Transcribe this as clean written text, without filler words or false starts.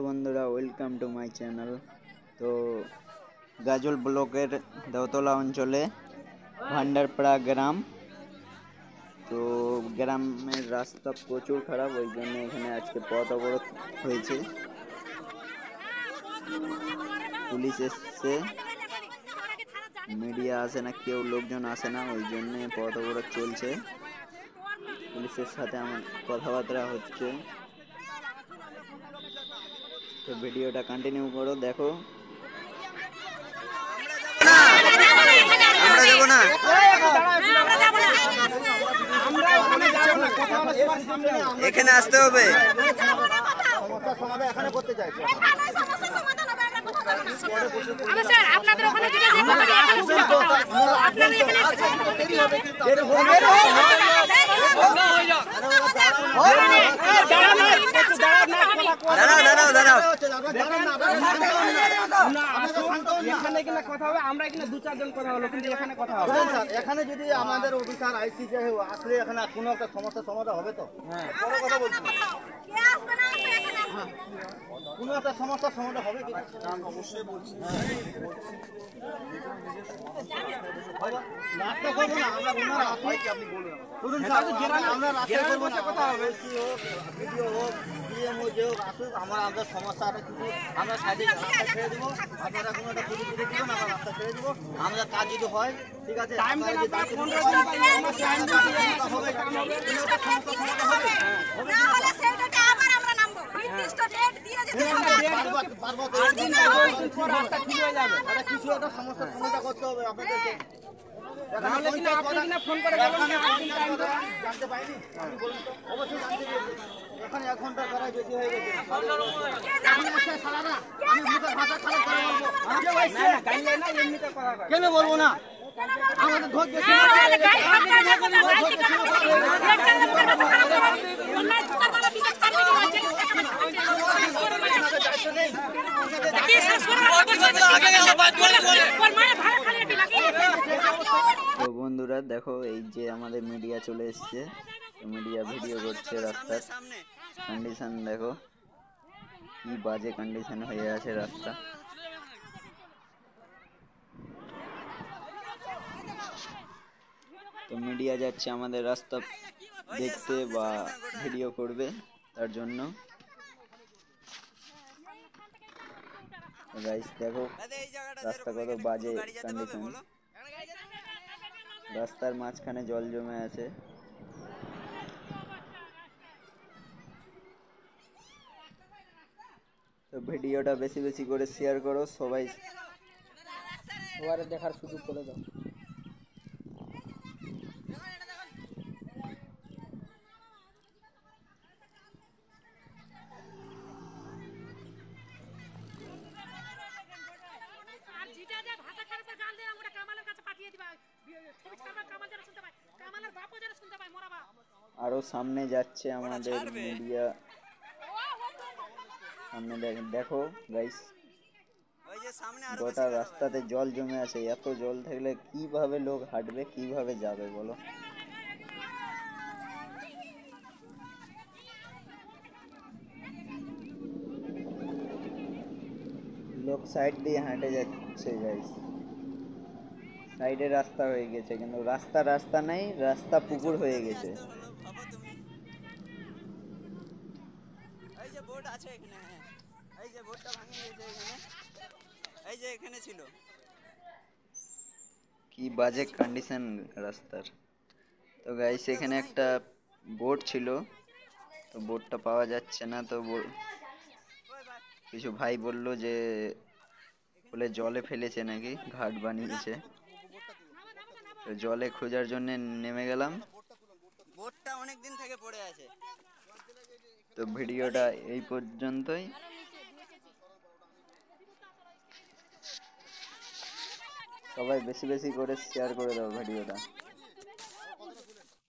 Hello বন্ধুরা, welcome to my channel. তো গাজল ব্লকের দেওতলা অঞ্চলে ভান্ডারপাড়া গ্রাম। তো গ্রামের রাস্তা প্রচুর খারাপ, ওই জন্য এখানে আজকে পথ অবরোধ হয়েছে। পুলিশ এসছে, মিডিয়া আসে না, কেউ লোকজন আসে না, ওই জন্য পথ অবরোধ চলছে। পুলিশের সাথে আমার কথাবার্তা হচ্ছে। তো ভিডিওটা কন্টিনিউ করো, দেখো। এখানে আসতে হবে। এখানে যদি আমাদের অফিসার আইসি আসলে এখানে কোনো একটা সমস্যার সমাধান হবে তো? কোনো একটা সমস্যার সমাধান হবে কি? অবশ্যই বলছি। রাস্তা করবো না আমরা, ওনারা কি আপনি বলুন। শুনুন স্যার, আমরা রাস্তা করবো না, কথা হবে ভিডিও হোক ডিএমও যে হোক আসুক, আমাদের সমস্যাটা কিছু আমরা সাইডে রাস্তা ছেড়ে দেবো। আপনারা কোনো একটা পুলিশ দিয়ে দেবেন, আমরা রাস্তা ছেড়ে দেবো। আমাদের কাজ যদি হয় ঠিক আছে, কিছু একটা সমস্যার সমাধান করতে হবে আপনাদেরকে। ফোন করে জানতে পাইনি, অবশ্যই জানতে পেরেছি। এখন 1 ঘন্টা করাই বেশি হয়ে গেছে। কেন বলবো না, আমাদের ধৈর্য তো বন্ধুরা দেখো, এই যে আমাদের মিডিয়া চলে এসছে, মিডিয়া ভিডিও করছে। রাস্তার কন্ডিশন দেখো, কি বাজে কন্ডিশন হয়ে আছে রাস্তা। তো মিডিয়া যাচ্ছে আমাদের রাস্তা দেখতে বা ভিডিও করবে, তার জন্য। গাইস দেখো রাস্তা কত বাজে কন্ডিশন, রাস্তার মাঝখানে জল জমে আছে। তো ভিডিওটা বেশি বেশি করে শেয়ার করো, সবাই দেখার সুযোগ করে দাও। আরো সামনে যাচ্ছে আমাদের মিডিয়া, সামনে দেখো গাইস, গোটা রাস্তাতে জল জমে আছে। এত জল থাকলে কিভাবে লোক হাঁটবে, কিভাবে যাবে বলো? লোক সাইড দিয়ে হাঁটে যাচ্ছে গাইস, সাইডে রাস্তা হয়ে গেছে, কিন্তু রাস্তা নেই, রাস্তা পুকুর হয়ে গেছে। এই যে বোর্ড আছে এখানে, এই যে বোর্ডটা ভাঙিয়ে গেছে এখানে, এই যে এখানে ছিল। কি বাজে কন্ডিশন রাস্তার। তো গাইস এখানে একটা বোর্ড ছিল, তো বোর্ডটা পাওয়া যাচ্ছে না। তো কিছু ভাই বললো যে বলে জলে ফেলেছে নাকি, ঘাট বানিয়েছে। তো জলে খোঁজার জন্য নেমে গেলাম। বোর্ডটা অনেক দিন থেকে পড়ে আছে। তো ভিডিওটা এই পর্যন্তই। সবাই বেশি বেশি করে শেয়ার করে দাও ভিডিওটা।